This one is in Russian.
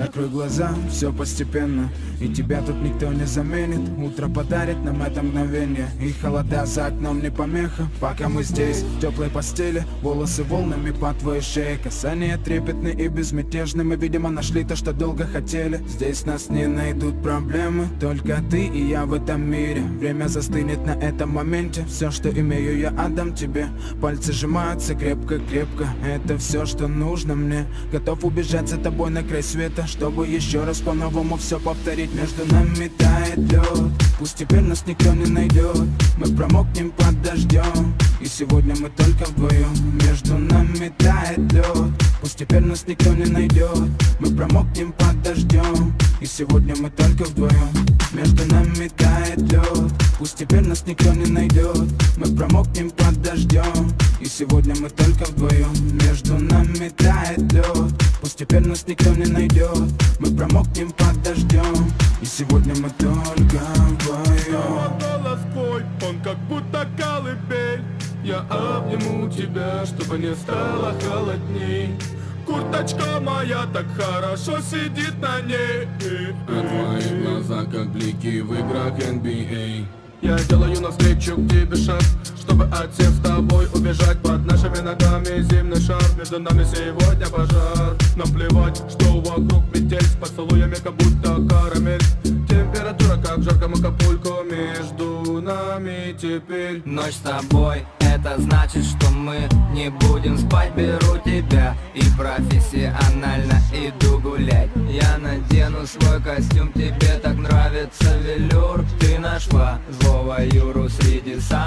Открой глаза, все постепенно, и тебя тут никто не заменит. Утро подарит нам это мгновение, и холода за окном не помеха. Пока мы здесь, в теплой постели, волосы волнами по твоей шее. Касания трепетны и безмятежны, мы, видимо, нашли то, что долго хотели. Здесь нас не найдут проблемы, только ты и я в этом мире. Время застынет на этом моменте, все, что имею, я отдам тебе. Пальцы сжимаются крепко-крепко, это все, что нужно мне. Готов убежать за тобой на край света, чтобы еще раз по-новому все повторить. Между нами тает лед, пусть теперь нас никто не найдет. Мы промокнем под дождем, и сегодня мы только вдвоем. Между нами тает лед, пусть теперь нас никто не найдет. Мы промокнем под дождем, и сегодня мы только вдвоем. Между нами тает лед, пусть теперь нас никто не найдет. Мы промокнем под дождем, и сегодня мы только вдвоем. Между нами тает лед, пусть теперь нас никто не найдет. Мы промокнем под дождем, и сегодня мы только вдвоем. Голос твой, он как будто колыбель. Я обниму тебя, чтобы не стало холодней. Курточка моя так хорошо сидит на ней. А твои глаза как блики в играх NBA. Я делаю навстречу к тебе шаг, чтобы от всех с тобой убежать. Под нашими ногами зимний шар, между нами сегодня пожар. Нам плевать, что вокруг метель, с поцелуями как будто карамель. Температура как в жарком Акапулько, между нами теперь. Ночь с тобой, это значит, что мы не будем спать. Беру тебя и профессионально иду гулять. Я надену свой костюм, тебе так нравится велюр. Ты нашла злого Юру среди самых